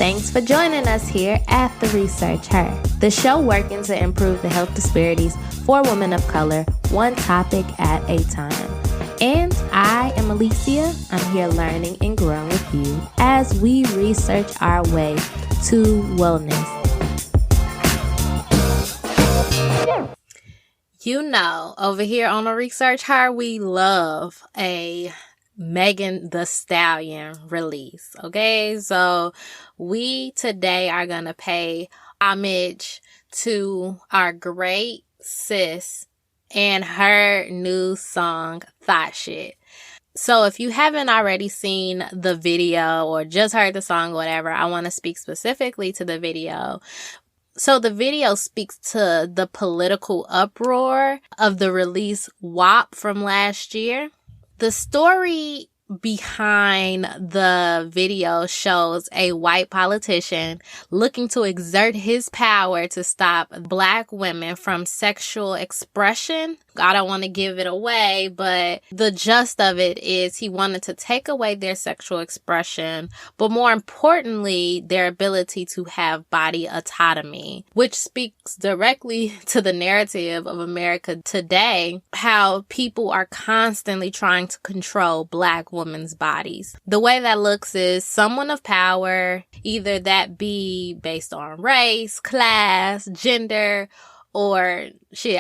Thanks for joining us here at The Research Her, the show working to improve the health disparities for women of color, one topic at a time. And I am Alicia. I'm here learning and growing with you as we research our way to wellness. You know, over here on The Research Her, we love a Megan Thee Stallion release. Okay, so we today are going to pay homage to our great sis and her new song, THOT Shit. So if you haven't already seen the video or just heard the song, whatever, I want to speak specifically to the video. So the video speaks to the political uproar of the release WAP from last year. The story behind the video shows a white politician looking to exert his power to stop Black women from sexual expression. I don't want to give it away, but the gist of it is he wanted to take away their sexual expression, but more importantly, their ability to have body autonomy, which speaks directly to the narrative of America today, how people are constantly trying to control Black women's bodies. The way that looks is someone of power, either that be based on race, class, gender, or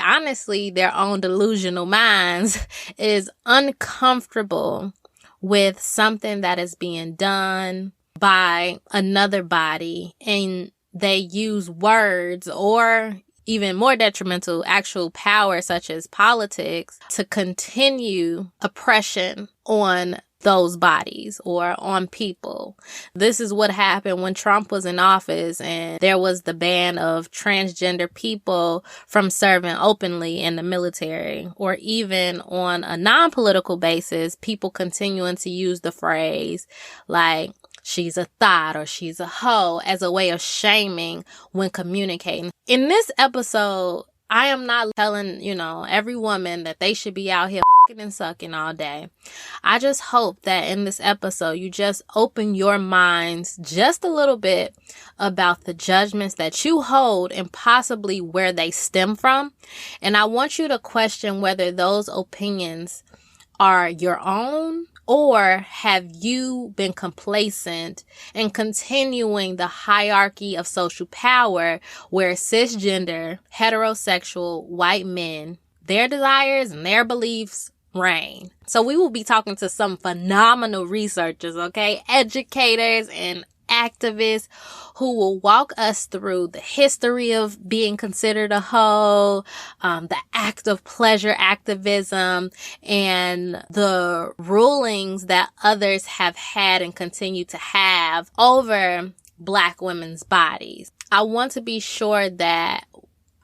honestly, their own delusional minds, is uncomfortable with something that is being done by another body, and they use words or even more detrimental actual power such as politics to continue oppression on those bodies or on people. This is what happened when Trump was in office and there was the ban of transgender people from serving openly in the military, or even on a non-political basis, people continuing to use the phrase like she's a thot or she's a hoe as a way of shaming when communicating. In this episode, I am not telling, every woman that they should be out here and sucking all day. I just hope that in this episode, you just open your minds just a little bit about the judgments that you hold and possibly where they stem from. And I want you to question whether those opinions are your own, or have you been complacent and continuing the hierarchy of social power where cisgender, heterosexual, white men, their desires and their beliefs reign? So we will be talking to some phenomenal researchers, okay? Educators and activists who will walk us through the history of being considered a hoe, the act of pleasure activism, and the rulings that others have had and continue to have over Black women's bodies. I want to be sure that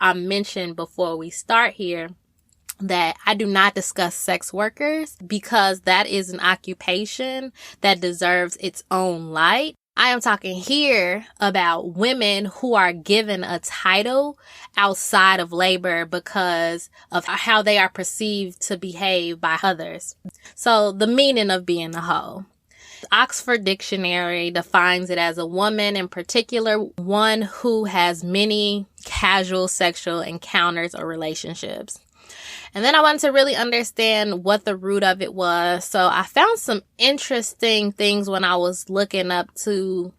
I mentioned before we start here that I do not discuss sex workers, because that is an occupation that deserves its own light. I am talking here about women who are given a title outside of labor because of how they are perceived to behave by others. So the meaning of being a hoe. The Oxford Dictionary defines it as a woman, in particular, one who has many casual sexual encounters or relationships. And then I wanted to really understand what the root of it was. So I found some interesting things when I was looking up to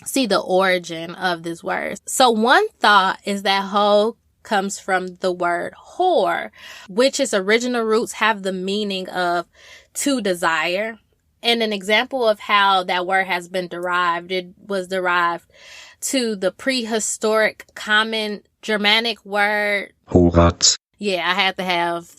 see the origin of this word. So one thought is that hoe comes from the word whore, which its original roots have the meaning of to desire. And an example of how that word has been derived, it was derived to the prehistoric common Germanic word Horat. Yeah, I had to have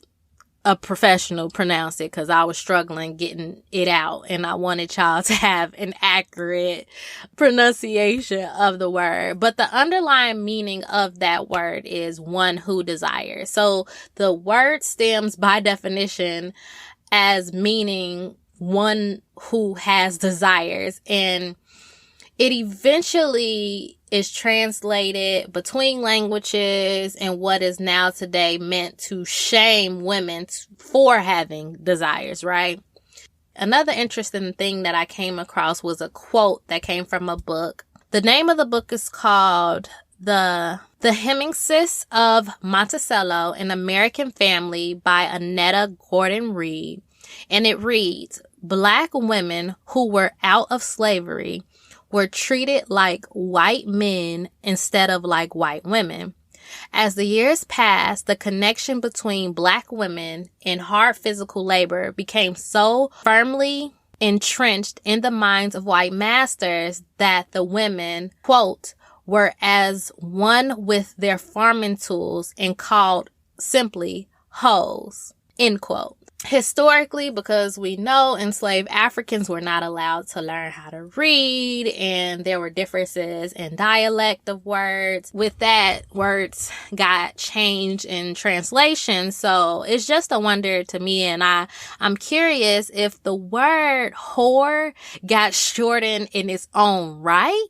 a professional pronounce it because I was struggling getting it out, and I wanted y'all to have an accurate pronunciation of the word. But the underlying meaning of that word is one who desires. So the word stems by definition as meaning one who has desires, and it eventually is translated between languages and what is now today meant to shame women for having desires, right? Another interesting thing that I came across was a quote that came from a book The name of the book is called The Hemingsys of Monticello, An American Family by Annetta Gordon Reed. And it reads, Black women who were out of slavery were treated like white men instead of like white women. As the years passed, the connection between Black women and hard physical labor became so firmly entrenched in the minds of white masters that the women, quote, were as one with their farming tools and called simply hoes, end quote. Historically, because we know enslaved Africans were not allowed to learn how to read, and there were differences in dialect of words. With that, words got changed in translation. So it's just a wonder to me, and I'm curious if the word whore got shortened in its own right,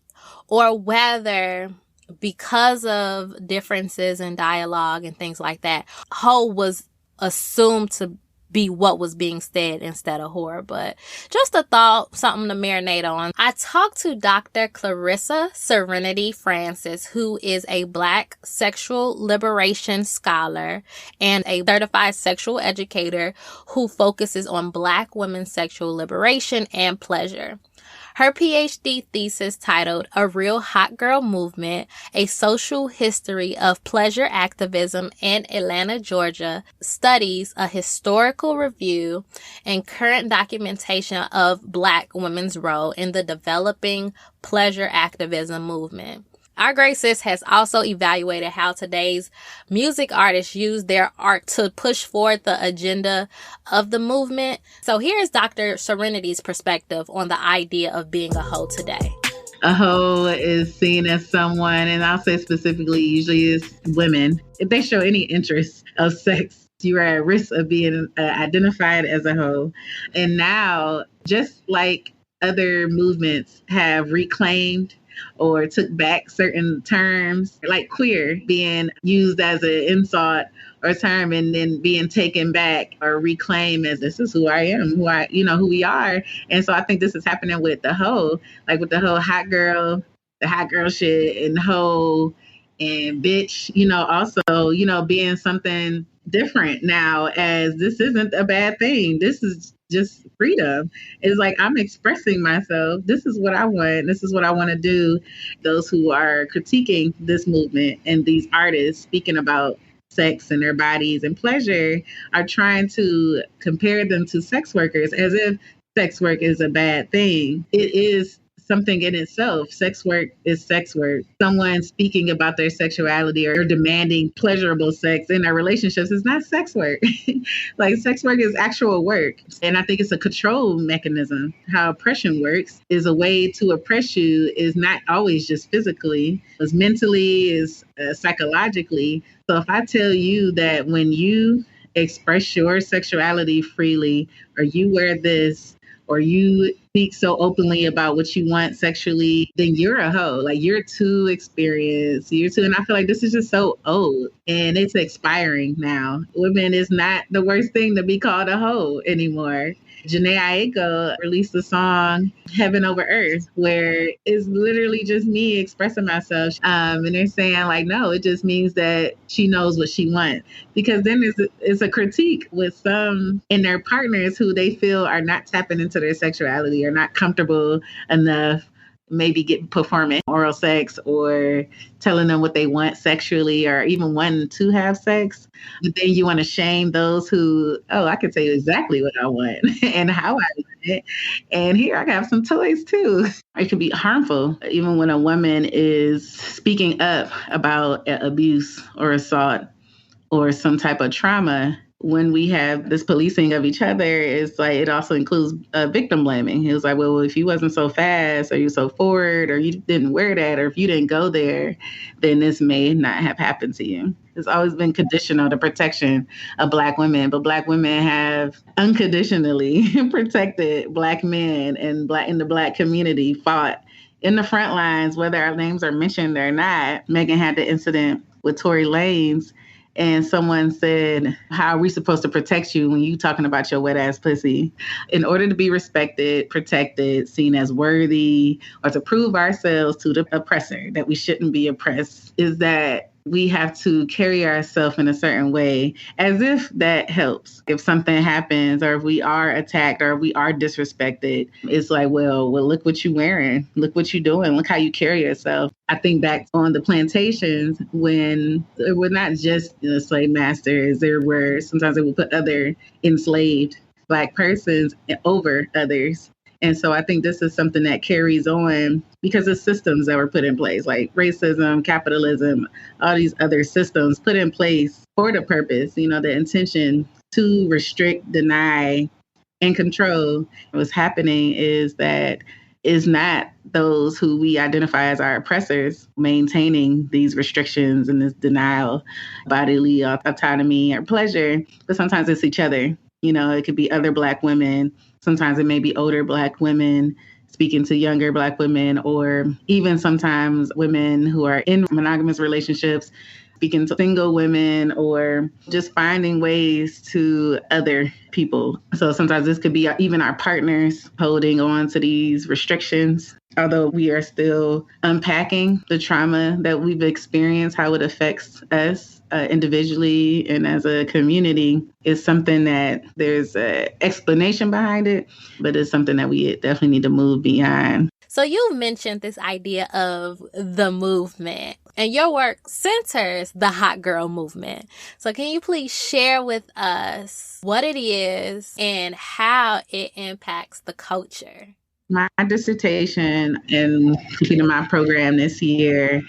or whether because of differences in dialogue and things like that, hoe was assumed to be what was being said instead of whore. But just a thought, something to marinate on. I talked to Dr. Clarissa Serenity Francis, who is a Black sexual liberation scholar and a certified sexual educator who focuses on Black women's sexual liberation and pleasure. Her PhD thesis titled A Real Hot Girl Movement, A Social History of Pleasure Activism in Atlanta, Georgia, studies a historical review and current documentation of Black women's role in the developing pleasure activism movement. Our great sis has also evaluated how today's music artists use their art to push forward the agenda of the movement. So here's Dr. Serenity's perspective on the idea of being a hoe today. A hoe is seen as someone, and I'll say specifically, usually is women. If they show any interest of sex, you are at risk of being identified as a hoe. And now, just like other movements have reclaimed or took back certain terms, like queer being used as an insult or term and then being taken back or reclaimed as this is who I am, who we are. And so I think this is happening with the hoe, like with the whole the hot girl shit and hoe and bitch, also, being something different now, as this isn't a bad thing. This is just freedom. It's like, I'm expressing myself. This is what I want. This is what I want to do. Those who are critiquing this movement and these artists speaking about sex and their bodies and pleasure are trying to compare them to sex workers as if sex work is a bad thing. It is something in itself. Sex work is sex work. Someone speaking about their sexuality or demanding pleasurable sex in their relationships is not sex work. Like, sex work is actual work. And I think it's a control mechanism. How oppression works is a way to oppress you is not always just physically, it's mentally, it's psychologically. So if I tell you that when you express your sexuality freely, or you wear this, or you speak so openly about what you want sexually, then you're a hoe. Like, you're too experienced. And I feel like this is just so old and it's expiring now. Women is not the worst thing to be called a hoe anymore. Jhené Aiko released the song Heaven Over Earth, where it's literally just me expressing myself. And they're saying, like, no, it just means that she knows what she wants. Because then it's a critique with some in their partners who they feel are not tapping into their sexuality or not comfortable enough, maybe performing oral sex or telling them what they want sexually or even wanting to have sex. But then you want to shame those who, I can tell you exactly what I want and how I want it. And here I have some toys too. It can be harmful. Even when a woman is speaking up about abuse or assault or some type of trauma, when we have this policing of each other, it's like it also includes victim blaming. It was like, well, if you wasn't so fast or you so forward or you didn't wear that or if you didn't go there, then this may not have happened to you. It's always been conditional, the protection of Black women, but Black women have unconditionally protected Black men and in the Black community, fought in the front lines, whether our names are mentioned or not. Megan had the incident with Tory Lanez. and someone said, how are we supposed to protect you when you talking about your wet ass pussy? In order to be respected, protected, seen as worthy, or to prove ourselves to the oppressor that we shouldn't be oppressed, is that we have to carry ourselves in a certain way as if that helps. If something happens or if we are attacked or we are disrespected, it's like, well, look what you're wearing. Look what you're doing. Look how you carry yourself. I think back on the plantations when there were not just slave masters. There were sometimes they would put other enslaved Black persons over others. And so I think this is something that carries on because of systems that were put in place, like racism, capitalism, all these other systems put in place for the purpose, the intention to restrict, deny, and control. What's happening is that it's not those who we identify as our oppressors maintaining these restrictions and this denial, bodily autonomy or pleasure, but sometimes it's each other. It could be other Black women. Sometimes it may be older Black women speaking to younger Black women, or even sometimes women who are in monogamous relationships speaking to single women, or just finding ways to other people. So sometimes this could be even our partners holding on to these restrictions, although we are still unpacking the trauma that we've experienced, how it affects us individually and as a community. Is something that there's an explanation behind it, but it's something that we definitely need to move beyond. So you mentioned this idea of the movement, and your work centers the hot girl movement. So can you please share with us what it is and how it impacts the culture? My dissertation and completing my program this year,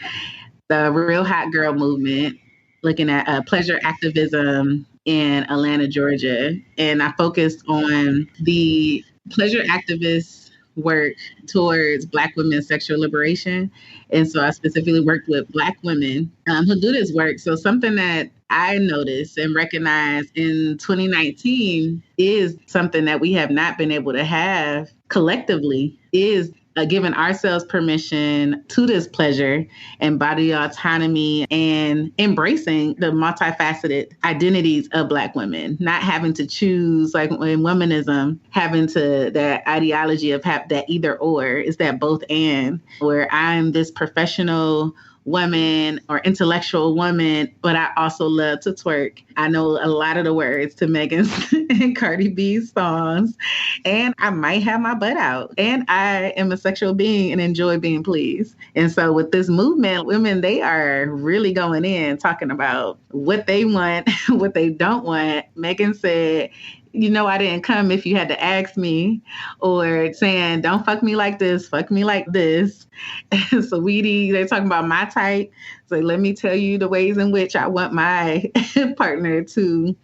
the Real Hot Girl Movement, looking at pleasure activism in Atlanta, Georgia. And I focused on the pleasure activists' work towards Black women's sexual liberation. And so I specifically worked with Black women who do this work. So something that I noticed and recognized in 2019 is something that we have not been able to have collectively is giving ourselves permission to this pleasure and body autonomy and embracing the multifaceted identities of Black women, not having to choose, like in womanism, having to that ideology of that either or, is that both and, where I'm this professional woman or intellectual woman, but I also love to twerk. I know a lot of the words to Megan's and Cardi B's songs, and I might have my butt out. And I am a sexual being and enjoy being pleased. And so with this movement, women, they are really going in, talking about what they want, what they don't want. Megan said, I didn't come if you had to ask me, or saying, don't fuck me like this, fuck me like this. So they're talking about my type. So let me tell you the ways in which I want my partner to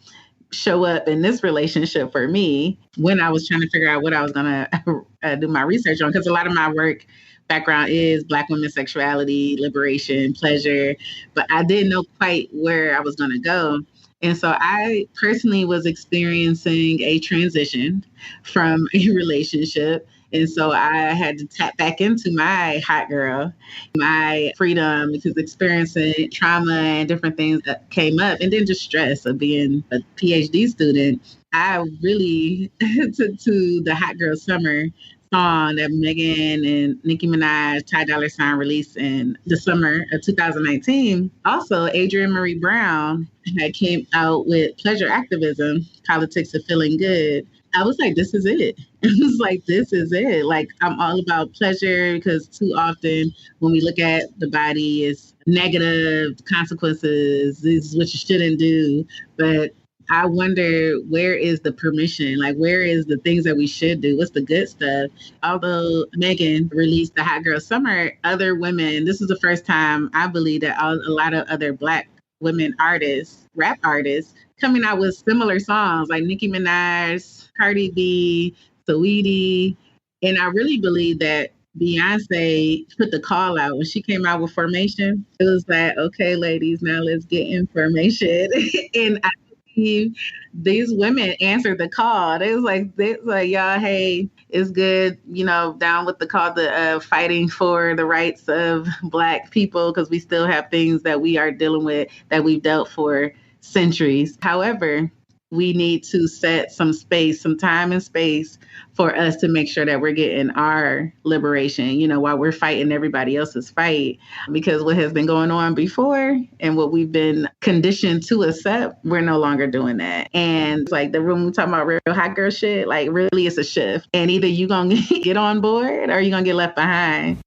show up in this relationship for me, when I was trying to figure out what I was going to do my research on. Because a lot of my work background is Black women's sexuality, liberation, pleasure, but I didn't know quite where I was going to go. And so I personally was experiencing a transition from a relationship. And so I had to tap back into my hot girl, my freedom, because experiencing trauma and different things that came up, and then just stress of being a PhD student. I really took to the Hot Girl Summer song that Megan and Nicki Minaj, Ty Dolla $ign released in the summer of 2019. Also, Adrienne Marie Brown had came out with Pleasure Activism, Politics of Feeling Good. I was like, this is it. It was like, this is it. Like, I'm all about pleasure, because too often when we look at the body, it's negative consequences. This is what you shouldn't do. But I wonder, where is the permission? Like, where is the things that we should do? What's the good stuff? Although Megan released the Hot Girl Summer, other women, this is the first time I believe that a lot of other Black women artists, rap artists, coming out with similar songs like Nicki Minaj, Cardi B, Saweetie. And I really believe that Beyonce put the call out when she came out with Formation. It was like, okay, ladies, now let's get information. And I believe these women answered the call. They was like, y'all, hey, it's good, down with the call to fighting for the rights of Black people, because we still have things that we are dealing with that we've dealt for centuries. However, we need to set some space, some time and space for us to make sure that we're getting our liberation, while we're fighting everybody else's fight. Because what has been going on before and what we've been conditioned to accept, we're no longer doing that. And like the room we talking about real hot girl shit, like really it's a shift. And either you gonna get on board or you're gonna get left behind.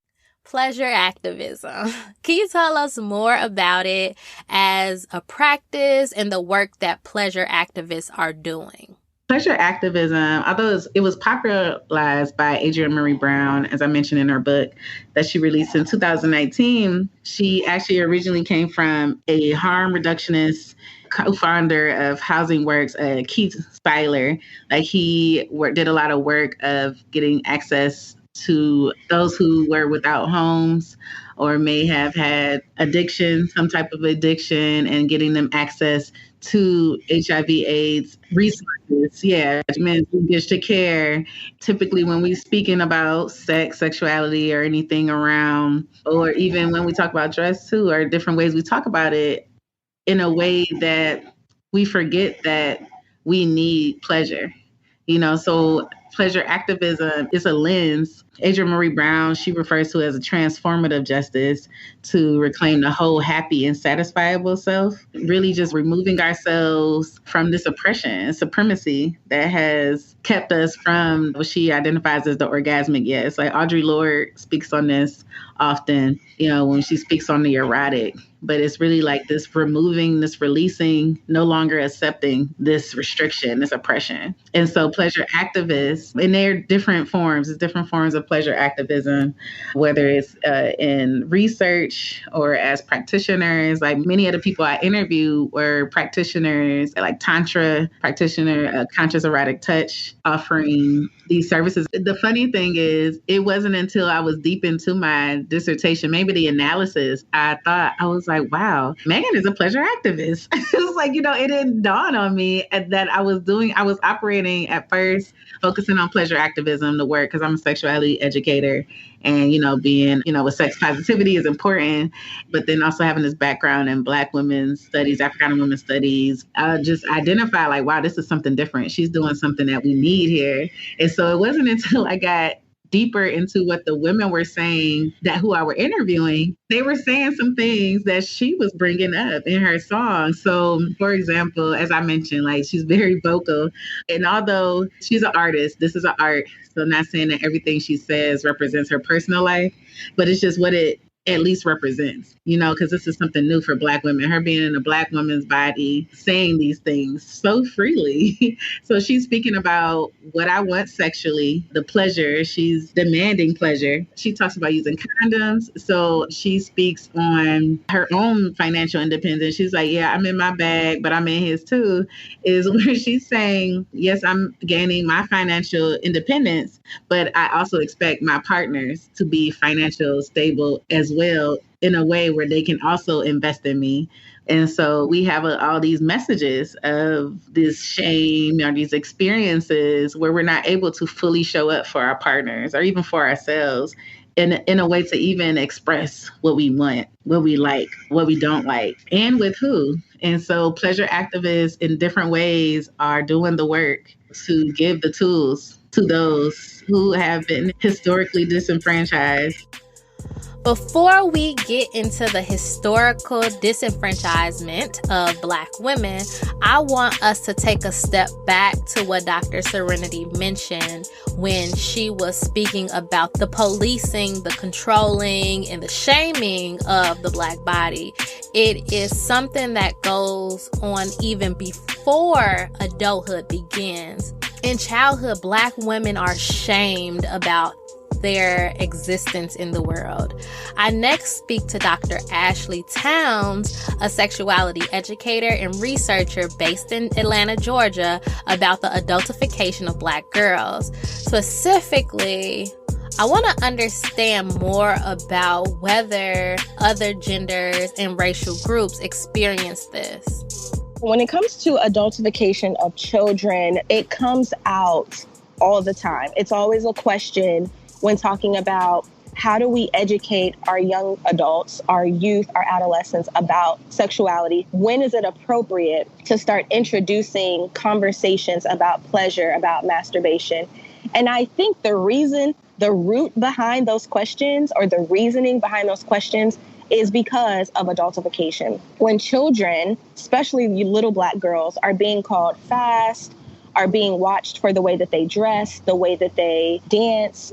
Pleasure activism. Can you tell us more about it as a practice and the work that pleasure activists are doing? Pleasure activism, although it was popularized by Adrienne Maree Brown, as I mentioned in her book that she released in 2019, she actually originally came from a harm reductionist co-founder of Housing Works, Keith Styler. Like he did a lot of work of getting access to those who were without homes or may have had addiction, some type of addiction, and getting them access to HIV/AIDS resources. Yeah, linkage to care. Typically, when we speaking about sex, sexuality, or anything around, or even when we talk about dress too, or different ways we talk about it in a way that we forget that we need pleasure. So pleasure activism is a lens. Adrienne Maree Brown, she refers to it as a transformative justice to reclaim the whole happy and satisfiable self, really just removing ourselves from this oppression and supremacy that has kept us from what she identifies as the orgasmic yes. Like Audre Lorde speaks on this often, when she speaks on the erotic. But it's really like this removing, this releasing, no longer accepting this restriction, this oppression. And so pleasure activists, and they're different forms, it's different forms of pleasure activism, whether it's in research or as practitioners. Like many of the people I interviewed were practitioners, like Tantra practitioner, conscious erotic touch, offering these services. The funny thing is, it wasn't until I was deep into my dissertation, maybe the analysis, I was like, wow, Megan is a pleasure activist. It was like, it didn't dawn on me that I was operating at first, focusing on pleasure activism, the work, because I'm a sexuality educator. And, being, with sex positivity is important, but then also having this background in Black women's studies, African women's studies, I just identify like, wow, this is something different. She's doing something that we need here. And so it wasn't until I got deeper into what the women were saying who I were interviewing, they were saying some things that she was bringing up in her song. So, for example, as I mentioned, like she's very vocal. And although she's an artist, this is an art. So I'm not saying that everything she says represents her personal life, but it's just what it at least represents, because this is something new for Black women, her being in a Black woman's body, saying these things so freely. So she's speaking about what I want sexually, the pleasure, she's demanding pleasure. She talks about using condoms. So she speaks on her own financial independence. She's like, yeah, I'm in my bag, but I'm in his too, is where she's saying, yes, I'm gaining my financial independence, but I also expect my partners to be financially stable as well, in a way where they can also invest in me. And so we have all these messages of this shame or these experiences where we're not able to fully show up for our partners or even for ourselves in a way to even express what we want, what we like, what we don't like, and with who. And so pleasure activists in different ways are doing the work to give the tools to those who have been historically disenfranchised. Before we get into the historical disenfranchisement of Black women, I want us to take a step back to what Dr. Serenity mentioned when she was speaking about the policing, the controlling, and the shaming of the Black body. It is something that goes on even before adulthood begins. In childhood, Black women are shamed about their existence in the world. I next speak to Dr. Ashley Townes, a sexuality educator and researcher based in Atlanta, Georgia, about the adultification of Black girls. Specifically, I want to understand more about whether other genders and racial groups experience this. When it comes to adultification of children, it comes out all the time. It's always a question when talking about How do we educate our young adults, our youth, our adolescents about sexuality? When is it appropriate to start introducing conversations about pleasure, about masturbation? And I think the root behind those questions, or the reasoning behind those questions, is because of adultification. When children, especially little Black girls, are being called fast, are being watched for the way that they dress, the way that they dance,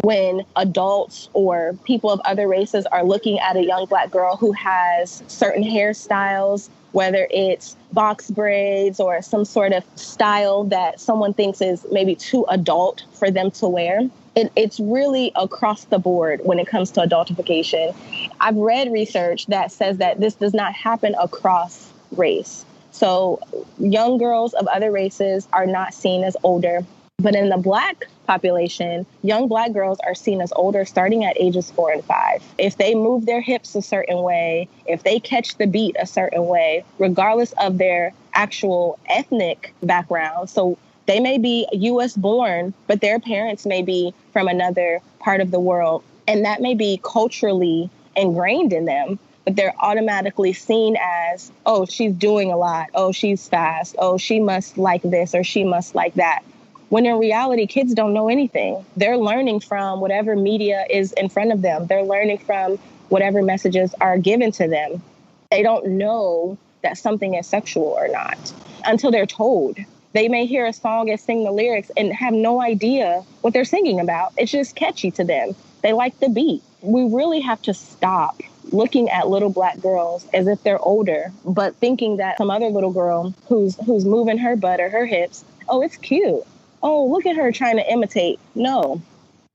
when adults or people of other races are looking at a young Black girl who has certain hairstyles, whether it's box braids or some sort of style that someone thinks is maybe too adult for them to wear. It's really across the board when it comes to adultification. I've read research that says that this does not happen across race. So young girls of other races are not seen as older. But in the Black population, young Black girls are seen as older starting at ages 4 and 5. If they move their hips a certain way, if they catch the beat a certain way, regardless of their actual ethnic background. So they may be U.S. born, but their parents may be from another part of the world. And that may be culturally ingrained in them, but they're automatically seen as, oh, she's doing a lot. Oh, she's fast. Oh, she must like this or she must like that. When in reality, kids don't know anything. They're learning from whatever media is in front of them. They're learning from whatever messages are given to them. They don't know that something is sexual or not until they're told. They may hear a song and sing the lyrics and have no idea what they're singing about. It's just catchy to them. They like the beat. We really have to stop looking at little Black girls as if they're older, but thinking that some other little girl who's moving her butt or her hips, oh, it's cute. Oh, look at her trying to imitate. No,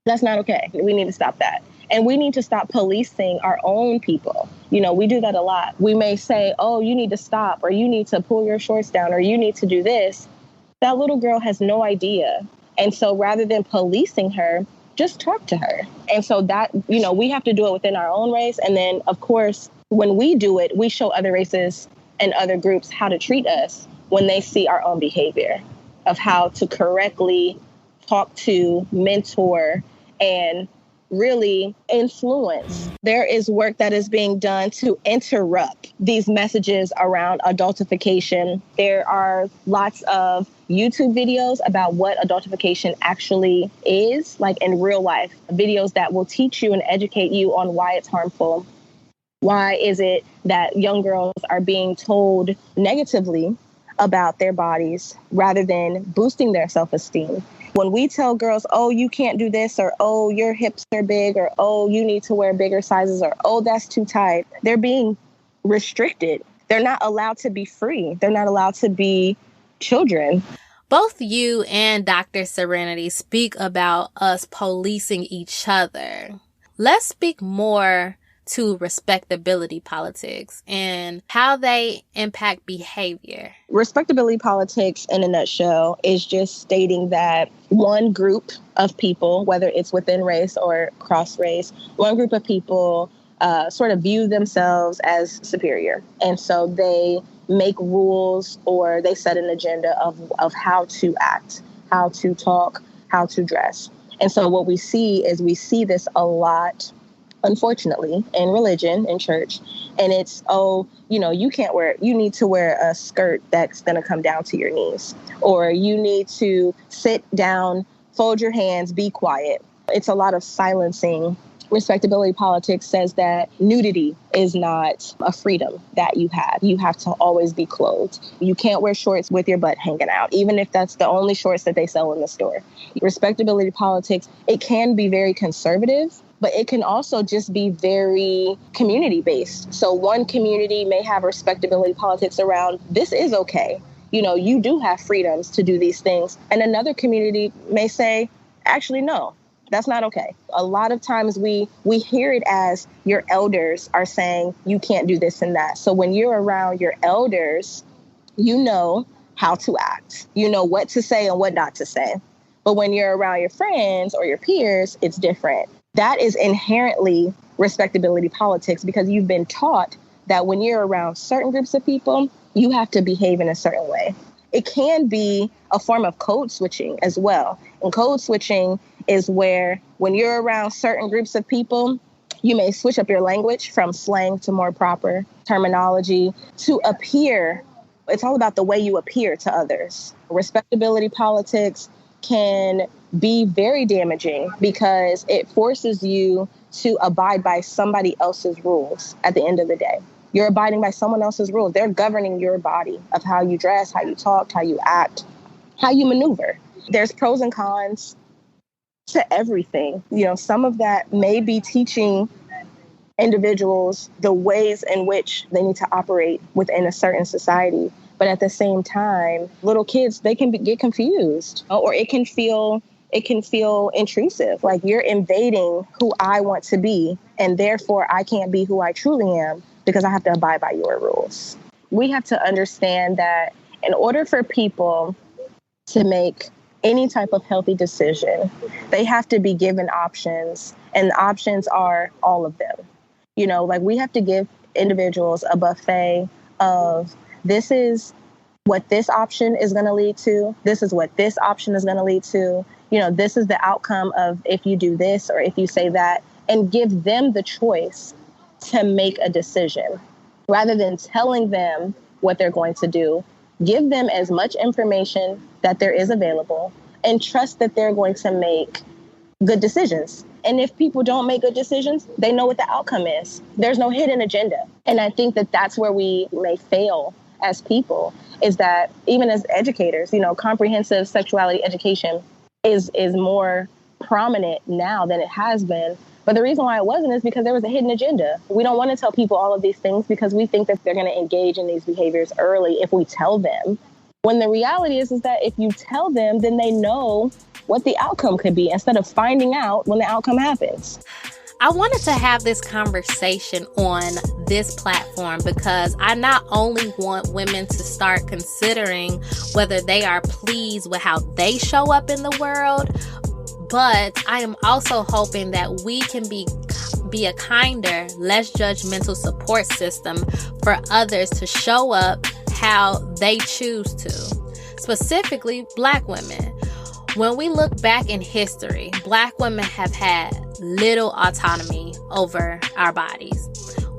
that's not okay. We need to stop that. And we need to stop policing our own people. You know, we do that a lot. We may say, oh, you need to stop, or you need to pull your shorts down, or you need to do this. That little girl has no idea. And so rather than policing her, just talk to her. And so that, you know, we have to do it within our own race. And then, of course, when we do it, we show other races and other groups how to treat us when they see our own behavior of how to correctly talk to, mentor, and really influence. There is work that is being done to interrupt these messages around adultification. There are lots of YouTube videos about what adultification actually is, like in real life, videos that will teach you and educate you on why it's harmful. Why is it that young girls are being told negatively about their bodies rather than boosting their self-esteem? When we tell girls, oh, you can't do this, or oh, your hips are big, or oh, you need to wear bigger sizes, or oh, that's too tight, they're being restricted. They're not allowed to be free. They're not allowed to be children. Both you and Dr. Serenity speak about us policing each other. Let's speak more to respectability politics and how they impact behavior. Respectability politics, in a nutshell, is just stating that one group of people, whether it's within race or cross race, one group of people sort of view themselves as superior. And so they make rules or they set an agenda of how to act, how to talk, how to dress. And so what we see this a lot, unfortunately, in religion, in church. And it's, oh, you know, you need to wear a skirt that's going to come down to your knees, or you need to sit down, fold your hands, be quiet. It's a lot of silencing. Respectability politics says that nudity is not a freedom that you have. You have to always be clothed. You can't wear shorts with your butt hanging out, even if that's the only shorts that they sell in the store. Respectability politics, it can be very conservative, but it can also just be very community-based. So one community may have respectability politics around, this is okay. You know, you do have freedoms to do these things. And another community may say, actually, no, that's not okay. A lot of times we hear it as your elders are saying you can't do this and that. So when you're around your elders, you know how to act. You know what to say and what not to say. But when you're around your friends or your peers, it's different. That is inherently respectability politics, because you've been taught that when you're around certain groups of people, you have to behave in a certain way. It can be a form of code switching as well. And code switching is where when you're around certain groups of people, you may switch up your language from slang to more proper terminology to appear. It's all about the way you appear to others. Respectability politics can be very damaging because it forces you to abide by somebody else's rules at the end of the day. You're abiding by someone else's rules. They're governing your body of how you dress, how you talk, how you act, how you maneuver. There's pros and cons to everything. Some of that may be teaching individuals the ways in which they need to operate within a certain society. But at the same time, little kids, they can get confused, or it can feel intrusive. Like you're invading who I want to be, and therefore I can't be who I truly am because I have to abide by your rules. We have to understand that in order for people to make any type of healthy decision, they have to be given options, and the options are all of them. We have to give individuals a buffet of, this is what this option is going to lead to. This is what this option is going to lead to. This is the outcome of if you do this or if you say that, and give them the choice to make a decision rather than telling them what they're going to do. Give them as much information that there is available and trust that they're going to make good decisions. And if people don't make good decisions, they know what the outcome is. There's no hidden agenda. And I think that that's where we may fail as people, is that even as educators, comprehensive sexuality education is more prominent now than it has been. But the reason why it wasn't is because there was a hidden agenda. We don't want to tell people all of these things because we think that they're going to engage in these behaviors early if we tell them. When the reality is that if you tell them, then they know what the outcome could be instead of finding out when the outcome happens. I wanted to have this conversation on this platform because I not only want women to start considering whether they are pleased with how they show up in the world, but I am also hoping that we can be a kinder, less judgmental support system for others to show up how they choose to, specifically Black women. When we look back in history, Black women have had little autonomy over our bodies.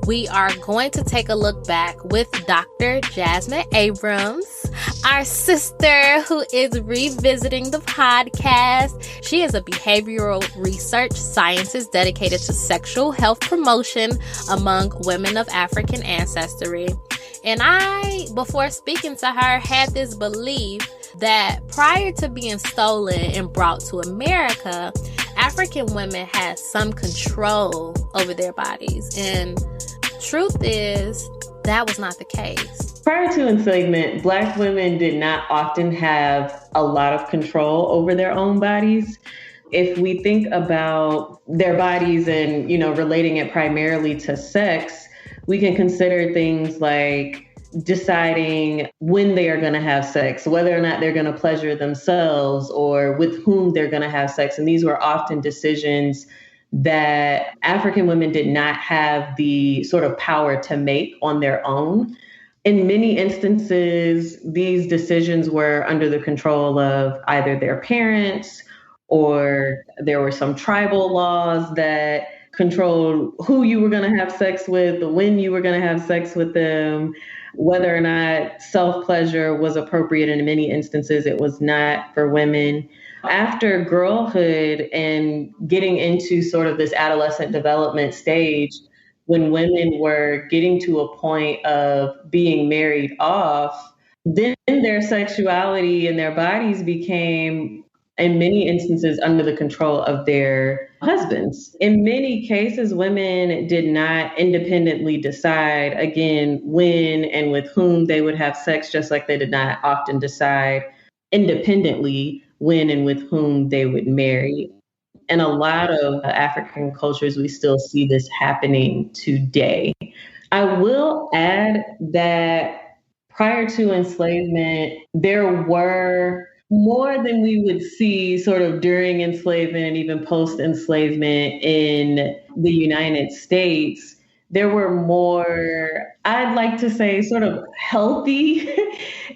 We are going to take a look back with Dr. Jasmine Abrams, our sister who is revisiting the podcast. She is a behavioral research scientist dedicated to sexual health promotion among women of African ancestry. And I, before speaking to her, had this belief that prior to being stolen and brought to America, African women had some control over their bodies. And truth is, that was not the case. Prior to enslavement, Black women did not often have a lot of control over their own bodies. If we think about their bodies and, relating it primarily to sex, we can consider things like deciding when they are going to have sex, whether or not they're going to pleasure themselves or with whom they're going to have sex. And these were often decisions that African women did not have the sort of power to make on their own. In many instances, these decisions were under the control of either their parents, or there were some tribal laws that controlled who you were going to have sex with, when you were going to have sex with them, whether or not self-pleasure was appropriate. In many instances, it was not for women. After girlhood and getting into sort of this adolescent development stage, when women were getting to a point of being married off, then their sexuality and their bodies became, in many instances, under the control of their husbands. In many cases, women did not independently decide, again, when and with whom they would have sex, just like they did not often decide independently when and with whom they would marry. In a lot of African cultures, we still see this happening today. I will add that prior to enslavement, there were more than we would see sort of during enslavement and even post-enslavement in the United States. There were more, I'd like to say, sort of healthy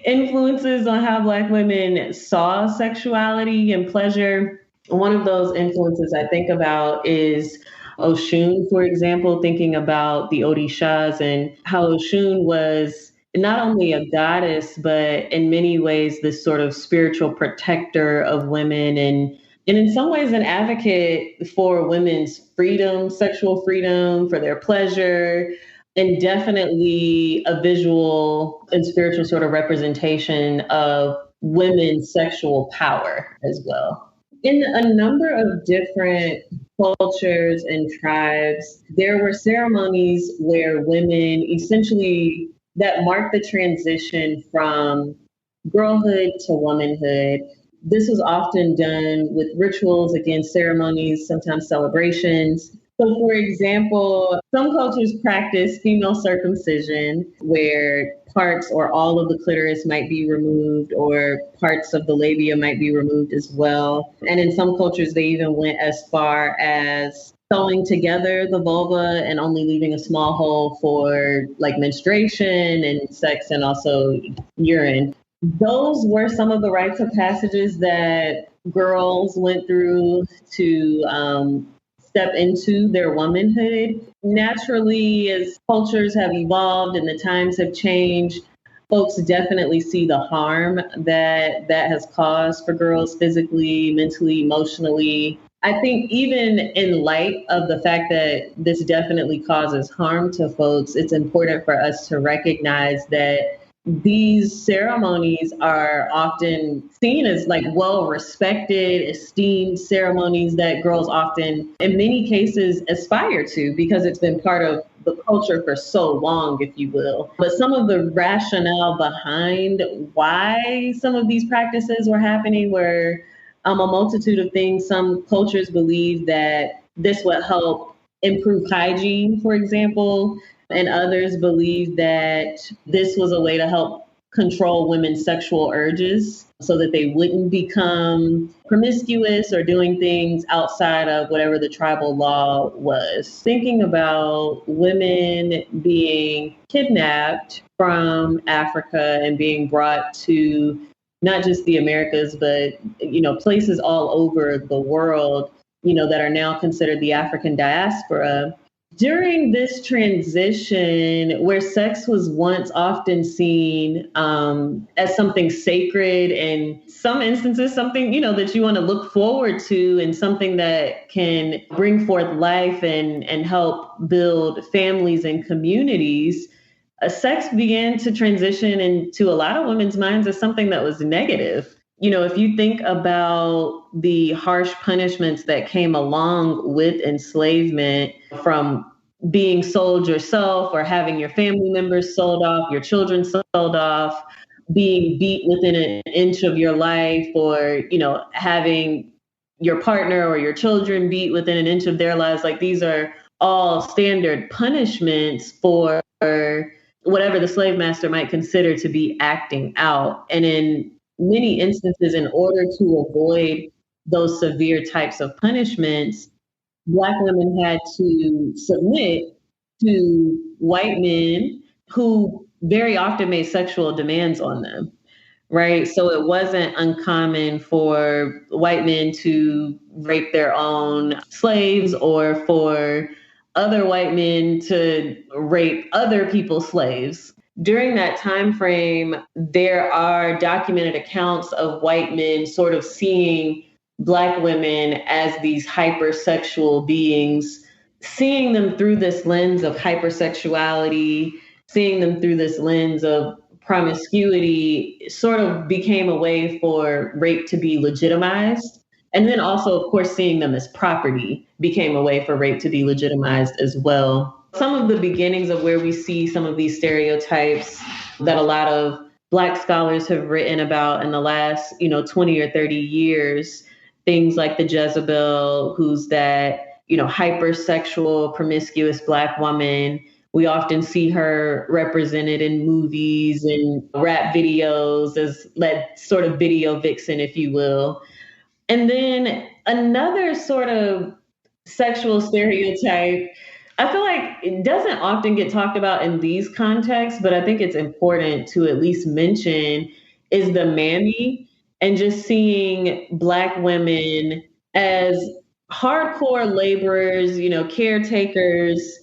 influences on how Black women saw sexuality and pleasure. One of those influences I think about is Oshun, for example, thinking about the Orishas and how Oshun was not only a goddess, but in many ways this sort of spiritual protector of women and in some ways an advocate for women's freedom, sexual freedom, for their pleasure, and definitely a visual and spiritual sort of representation of women's sexual power as well. In a number of different cultures and tribes, there were ceremonies where women essentially that marked the transition from girlhood to womanhood. This was often done with rituals, again, ceremonies, sometimes celebrations. So, for example, some cultures practice female circumcision where parts or all of the clitoris might be removed or parts of the labia might be removed as well. And in some cultures, they even went as far as sewing together the vulva and only leaving a small hole for like menstruation and sex and also urine. Those were some of the rites of passages that girls went through to step into their womanhood. Naturally, as cultures have evolved and the times have changed, folks definitely see the harm that that has caused for girls physically, mentally, emotionally. I think even in light of the fact that this definitely causes harm to folks, it's important for us to recognize that these ceremonies are often seen as like well respected, esteemed ceremonies that girls often, in many cases, aspire to because it's been part of the culture for so long, if you will. But some of the rationale behind why some of these practices were happening were a multitude of things. Some cultures believe that this would help improve hygiene, for example, and others believe that this was a way to help control women's sexual urges so that they wouldn't become promiscuous or doing things outside of whatever the tribal law was. Thinking about women being kidnapped from Africa and being brought to not just the Americas, but, places all over the world, that are now considered the African diaspora. During this transition, where sex was once often seen as something sacred, and some instances something that you want to look forward to, and something that can bring forth life and help build families and communities, sex began to transition into a lot of women's minds as something that was negative. If you think about the harsh punishments that came along with enslavement, from being sold yourself or having your family members sold off, your children sold off, being beat within an inch of your life, or, having your partner or your children beat within an inch of their lives, like these are all standard punishments for whatever the slave master might consider to be acting out. And in many instances, in order to avoid those severe types of punishments, Black women had to submit to white men who very often made sexual demands on them, right? So it wasn't uncommon for white men to rape their own slaves or for other white men to rape other people's slaves. During that time frame, there are documented accounts of white men sort of seeing Black women as these hypersexual beings, seeing them through this lens of hypersexuality, seeing them through this lens of promiscuity, sort of became a way for rape to be legitimized. And then also, of course, seeing them as property became a way for rape to be legitimized as well. Some of the beginnings of where we see some of these stereotypes that a lot of Black scholars have written about in the last, 20 or 30 years, things like the Jezebel, who's that, hypersexual, promiscuous Black woman. We often see her represented in movies and rap videos as that sort of video vixen, if you will. And then another sort of sexual stereotype, I feel like it doesn't often get talked about in these contexts, but I think it's important to at least mention, is the mammy, and just seeing Black women as hardcore laborers, caretakers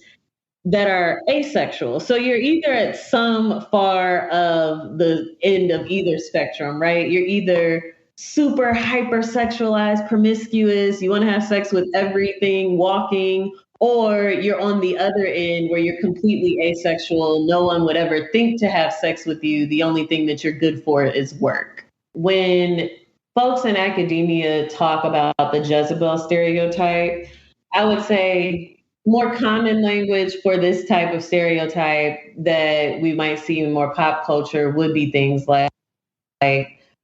that are asexual. So you're either at some far of the end of either spectrum, right? You're either super hypersexualized, promiscuous, you want to have sex with everything walking, or you're on the other end where you're completely asexual. No one would ever think to have sex with you. The only thing that you're good for is work. When folks in academia talk about the Jezebel stereotype, I would say more common language for this type of stereotype that we might see in more pop culture would be things like,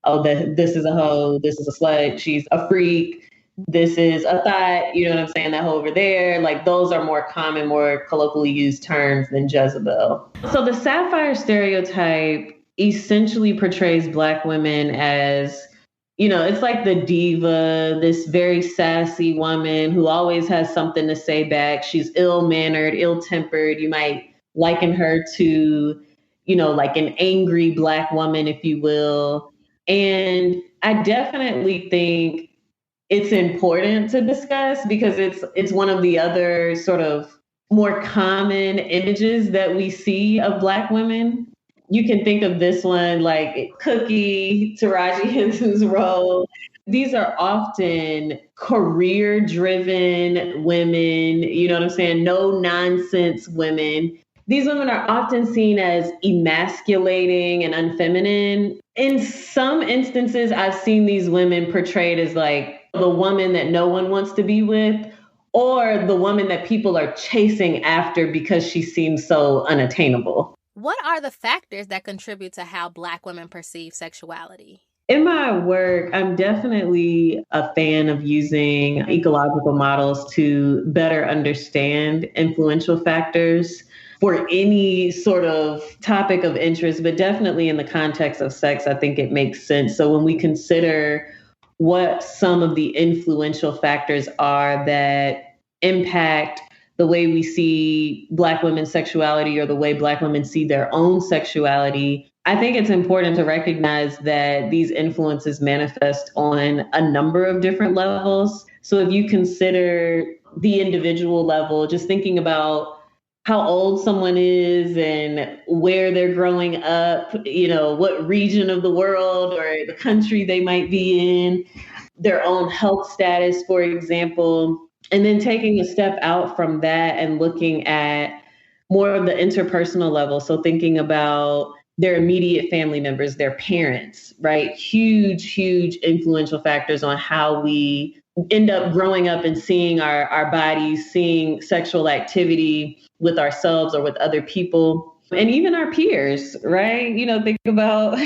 oh, this is a hoe, this is a slut, she's a freak, this is a thought, you know what I'm saying, that hoe over there. Like, those are more common, more colloquially used terms than Jezebel. So the sapphire stereotype essentially portrays Black women as, it's like the diva, this very sassy woman who always has something to say back. She's ill-mannered, ill-tempered. You might liken her to, like an angry Black woman, if you will. And I definitely think it's important to discuss because it's one of the other sort of more common images that we see of Black women. You can think of this one like Cookie, Taraji Henson's role. These are often career-driven women, you know what I'm saying? No nonsense women. These women are often seen as emasculating and unfeminine. In some instances, I've seen these women portrayed as like the woman that no one wants to be with, or the woman that people are chasing after because she seems so unattainable. What are the factors that contribute to how Black women perceive sexuality? In my work, I'm definitely a fan of using ecological models to better understand influential factors for any sort of topic of interest, but definitely in the context of sex, I think it makes sense. So when we consider what some of the influential factors are that impact the way we see Black women's sexuality or the way Black women see their own sexuality, I think it's important to recognize that these influences manifest on a number of different levels. So if you consider the individual level, just thinking about how old someone is and where they're growing up, what region of the world or the country they might be in, their own health status, for example. And then taking a step out from that and looking at more of the interpersonal level. So thinking about their immediate family members, their parents, right? Huge, huge influential factors on how we end up growing up and seeing our bodies, seeing sexual activity with ourselves or with other people, and even our peers, right? Think about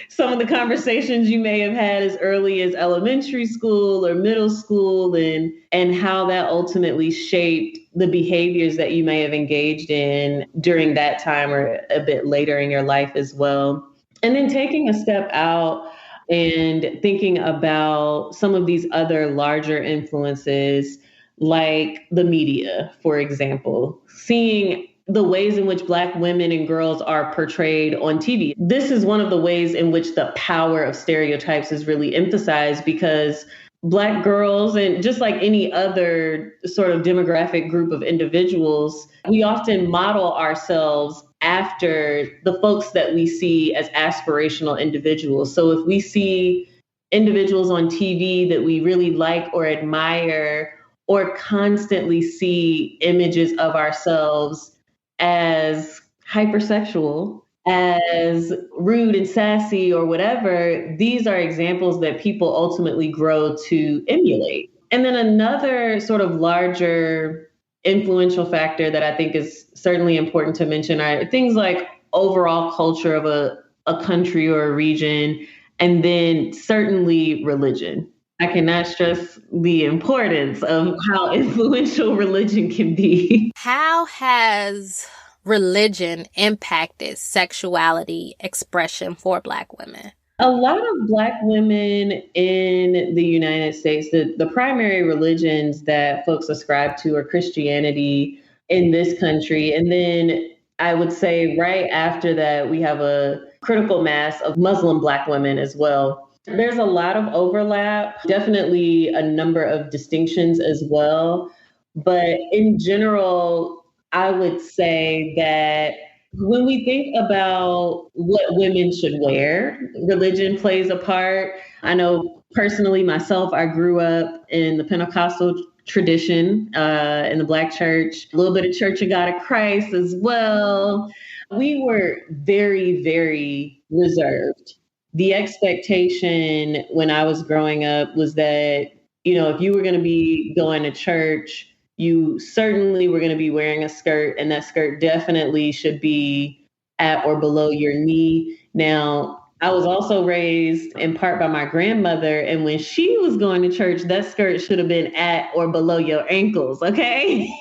some of the conversations you may have had as early as elementary school or middle school and how that ultimately shaped the behaviors that you may have engaged in during that time or a bit later in your life as well. And then taking a step out and thinking about some of these other larger influences like the media, for example, seeing the ways in which Black women and girls are portrayed on TV. This is one of the ways in which the power of stereotypes is really emphasized because Black girls, and just like any other sort of demographic group of individuals, we often model ourselves after the folks that we see as aspirational individuals. So if we see individuals on TV that we really like or admire, or constantly see images of ourselves as hypersexual, as rude and sassy or whatever, these are examples that people ultimately grow to emulate. And then another sort of larger influential factor that I think is certainly important to mention are things like overall culture of a country or a region, and then certainly religion. I cannot stress the importance of how influential religion can be. How has religion impacted sexuality expression for Black women? A lot of Black women in the United States, the primary religions that folks ascribe to are Christianity in this country. And then I would say right after that, we have a critical mass of Muslim Black women as well. There's a lot of overlap, definitely a number of distinctions as well. But in general, I would say that when we think about what women should wear, religion plays a part. I know personally myself, I grew up in the Pentecostal tradition in the Black church, a little bit of Church of God of Christ as well. We were very, very reserved. The expectation when I was growing up was that, if you were going to be going to church, you certainly were going to be wearing a skirt, and that skirt definitely should be at or below your knee. Now, I was also raised in part by my grandmother, and when she was going to church, that skirt should have been at or below your ankles, okay?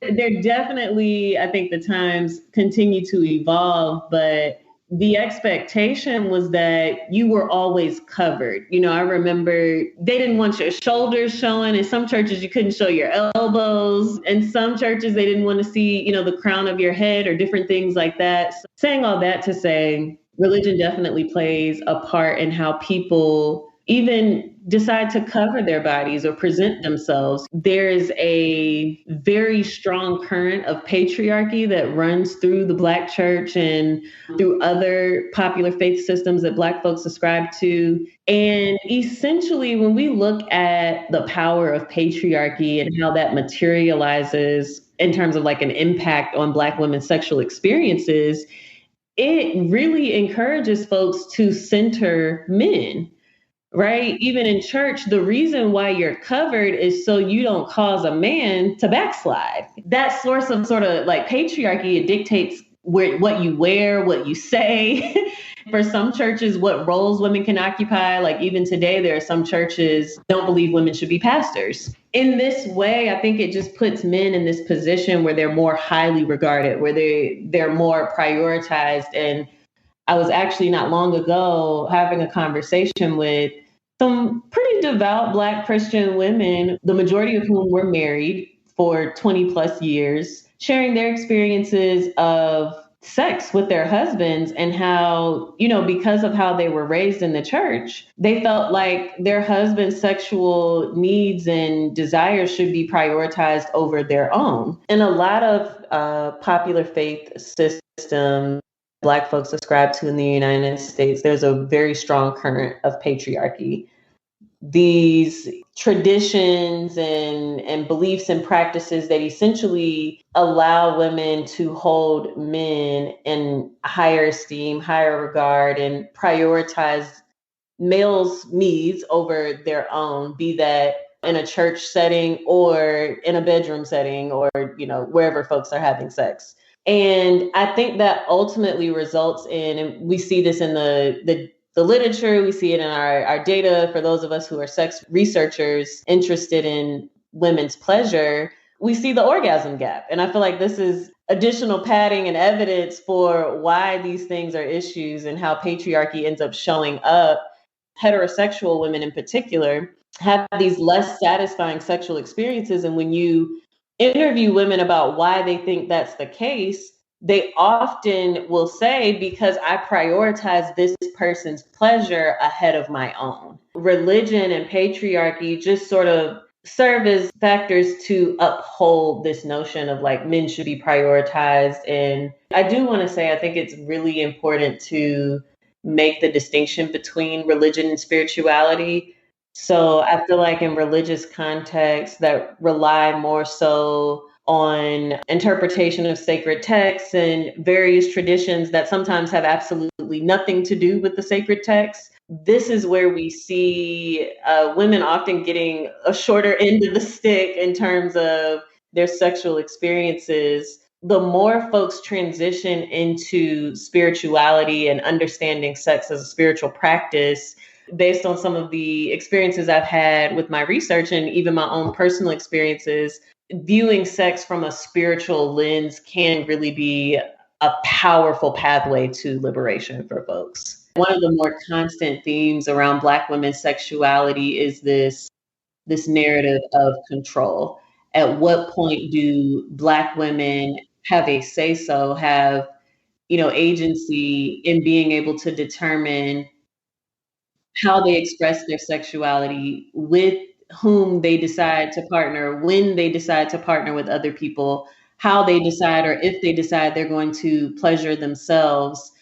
There definitely, I think the times continue to evolve, but the expectation was that you were always covered. I remember they didn't want your shoulders showing. In some churches, you couldn't show your elbows. In some churches, they didn't want to see, the crown of your head or different things like that. So saying all that to say, religion definitely plays a part in how people even decide to cover their bodies or present themselves. There's a very strong current of patriarchy that runs through the Black church and through other popular faith systems that Black folks ascribe to. And essentially, when we look at the power of patriarchy and how that materializes in terms of like an impact on Black women's sexual experiences, it really encourages folks to center men. Right? Even in church, the reason why you're covered is so you don't cause a man to backslide. That source of sort of like patriarchy, it dictates what you wear, what you say. For some churches, what roles women can occupy. Like even today, there are some churches don't believe women should be pastors. In this way, I think it just puts men in this position where they're more highly regarded, where they're more prioritized. And I was actually not long ago having a conversation with some pretty devout Black Christian women, the majority of whom were married for 20 plus years, sharing their experiences of sex with their husbands and how, because of how they were raised in the church, they felt like their husband's sexual needs and desires should be prioritized over their own. In a lot of popular faith systems, Black folks ascribe to in the United States, there's a very strong current of patriarchy. These traditions and beliefs and practices that essentially allow women to hold men in higher esteem, higher regard, and prioritize males' needs over their own, be that in a church setting or in a bedroom setting or, wherever folks are having sex. And I think that ultimately results in, and we see this in the literature, we see it in our data for those of us who are sex researchers interested in women's pleasure, we see the orgasm gap. And I feel like this is additional padding and evidence for why these things are issues and how patriarchy ends up showing up. Heterosexual women in particular have these less satisfying sexual experiences. And when you interview women about why they think that's the case, they often will say, because I prioritize this person's pleasure ahead of my own. Religion and patriarchy just sort of serve as factors to uphold this notion of like men should be prioritized. And I do want to say, I think it's really important to make the distinction between religion and spirituality. So I feel like in religious contexts that rely more so on interpretation of sacred texts and various traditions that sometimes have absolutely nothing to do with the sacred text, this is where we see women often getting a shorter end of the stick in terms of their sexual experiences. The more folks transition into spirituality and understanding sex as a spiritual practice, based on some of the experiences I've had with my research and even my own personal experiences, viewing sex from a spiritual lens can really be a powerful pathway to liberation for folks. One of the more constant themes around Black women's sexuality is this narrative of control. At what point do Black women have a say-so, have, agency in being able to determine how they express their sexuality, with whom they decide to partner, when they decide to partner with other people, how they decide or if they decide they're going to pleasure themselves,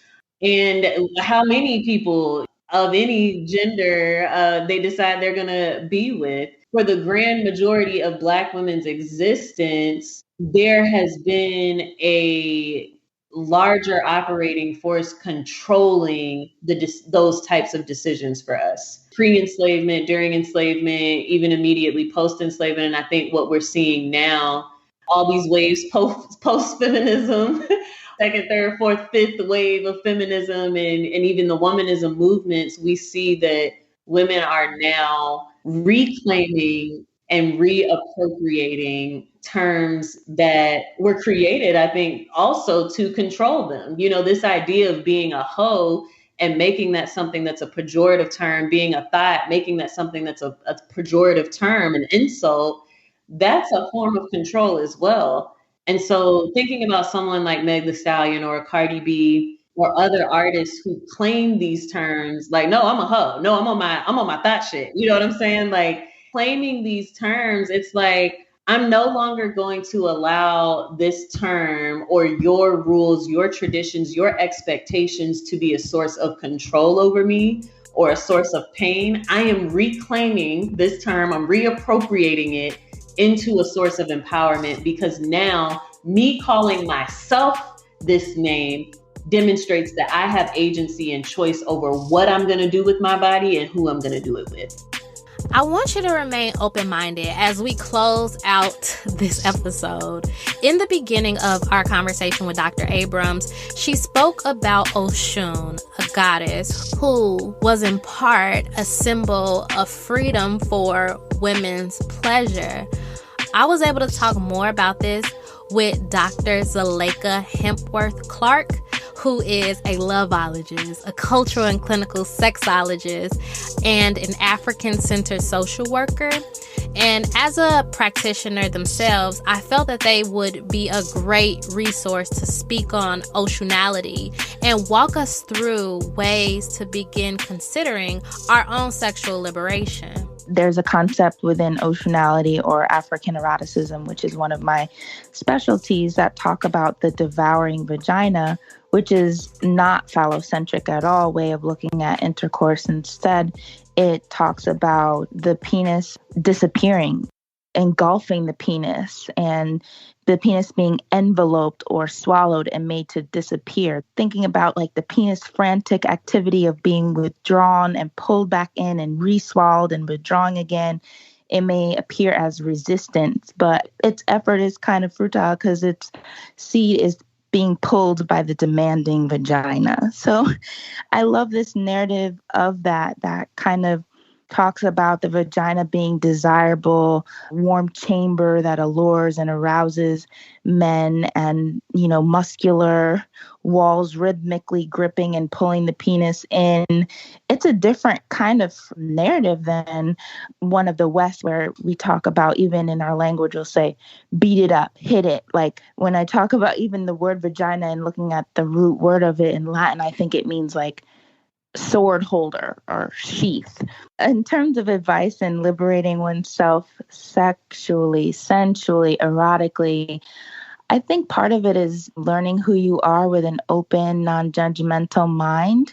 and how many people of any gender they decide they're going to be with. For the grand majority of Black women's existence, there has been a larger operating force controlling those types of decisions for us. Pre-enslavement, during enslavement, even immediately post-enslavement. And I think what we're seeing now, all these waves post-feminism, second, third, fourth, fifth wave of feminism, and even the womanism movements, we see that women are now reclaiming and reappropriating terms that were created, I think, also to control them. You know, this idea of being a hoe and making that something that's a pejorative term, being a thought, making that something that's a pejorative term, an insult, that's a form of control as well. And so thinking about someone like Meg Thee Stallion or Cardi B or other artists who claim these terms, like, no, I'm a hoe. No, I'm on my thought shit. You know what I'm saying? Like, claiming these terms, it's like, I'm no longer going to allow this term or your rules, your traditions, your expectations to be a source of control over me or a source of pain. I am reclaiming this term, I'm reappropriating it into a source of empowerment, because now me calling myself this name demonstrates that I have agency and choice over what I'm going to do with my body and who I'm going to do it with. I want you to remain open-minded as we close out this episode. In the beginning of our conversation with Dr. Abrams, she spoke about Oshun, a goddess who was in part a symbol of freedom for women's pleasure. I was able to talk more about this with Dr. Zelaika Hepworth Clarke, who is a loveologist, a cultural and clinical sexologist, and an African-centered social worker. And as a practitioner themselves, I felt that they would be a great resource to speak on Oshunality and walk us through ways to begin considering our own sexual liberation. There's a concept within Oshunality or African eroticism, which is one of my specialties, that talk about the devouring vagina, which is not phallocentric at all way of looking at intercourse. Instead, it talks about the penis disappearing, engulfing the penis, and the penis being enveloped or swallowed and made to disappear. Thinking about like the penis frantic activity of being withdrawn and pulled back in and re-swallowed and withdrawing again. It may appear as resistance, but its effort is kind of futile because its seed is being pulled by the demanding vagina. So I love this narrative of that kind of talks about the vagina being desirable, warm chamber that allures and arouses men, and, you know, muscular walls rhythmically gripping and pulling the penis in. It's a different kind of narrative than one of the West, where we talk about, even in our language, we'll say, beat it up, hit it. Like when I talk about even the word vagina and looking at the root word of it in Latin, I think it means like sword holder or sheath. In terms of advice in liberating oneself sexually, sensually, erotically, I think part of it is learning who you are with an open, non-judgmental mind,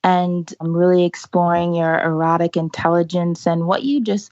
and really exploring your erotic intelligence and what you just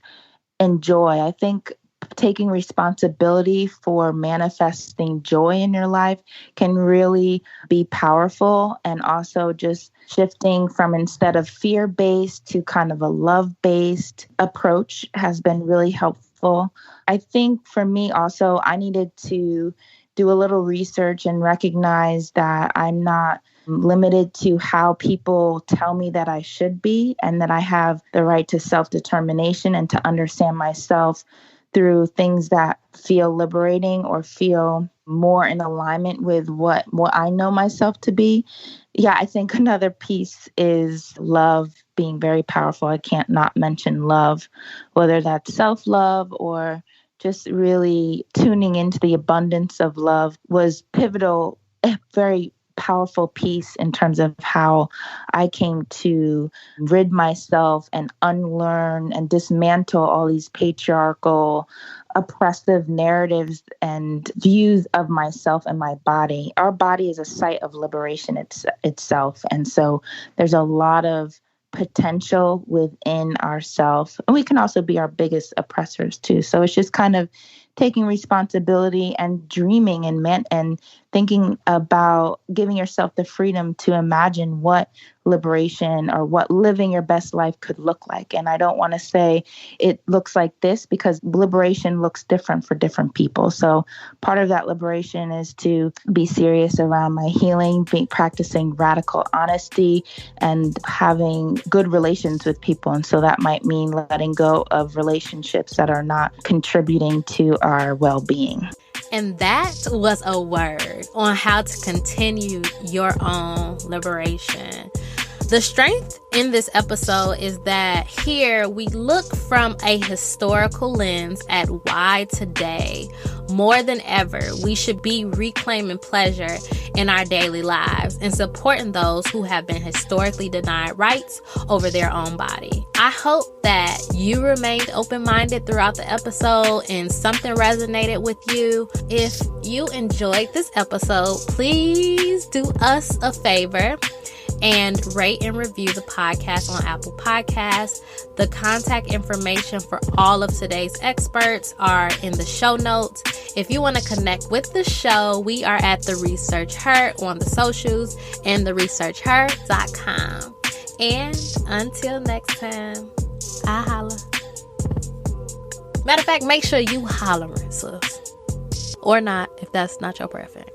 enjoy. I think taking responsibility for manifesting joy in your life can really be powerful, and also just shifting from, instead of fear-based to kind of a love-based approach has been really helpful. I think for me also, I needed to do a little research and recognize that I'm not limited to how people tell me that I should be, and that I have the right to self-determination and to understand myself through things that feel liberating or feel more in alignment with what I know myself to be. Yeah, I think another piece is love being very powerful. I can't not mention love, whether that's self-love or just really tuning into the abundance of love was pivotal, very powerful piece in terms of how I came to rid myself and unlearn and dismantle all these patriarchal, oppressive narratives and views of myself and my body. Our body is a site of liberation itself. And so there's a lot of potential within ourselves. And we can also be our biggest oppressors too. So it's just kind of taking responsibility and dreaming and thinking about giving yourself the freedom to imagine what liberation or what living your best life could look like. And I don't want to say it looks like this, because liberation looks different for different people. So part of that liberation is to be serious around my healing, practicing radical honesty and having good relations with people. And so that might mean letting go of relationships that are not contributing to our well-being. And that was a word on how to continue your own liberation. The strength in this episode is that here we look from a historical lens at why today, more than ever, we should be reclaiming pleasure in our daily lives and supporting those who have been historically denied rights over their own body. I hope that you remained open-minded throughout the episode and something resonated with you. If you enjoyed this episode, please do us a favor and rate and review the podcast on Apple Podcasts. The contact information for all of today's experts are in the show notes. If you want to connect with the show, we are at The Research Her on the socials and theresearchher.com. And until next time, I holla. Matter of fact, make sure you hollering, sis. Or not, if that's not your preference.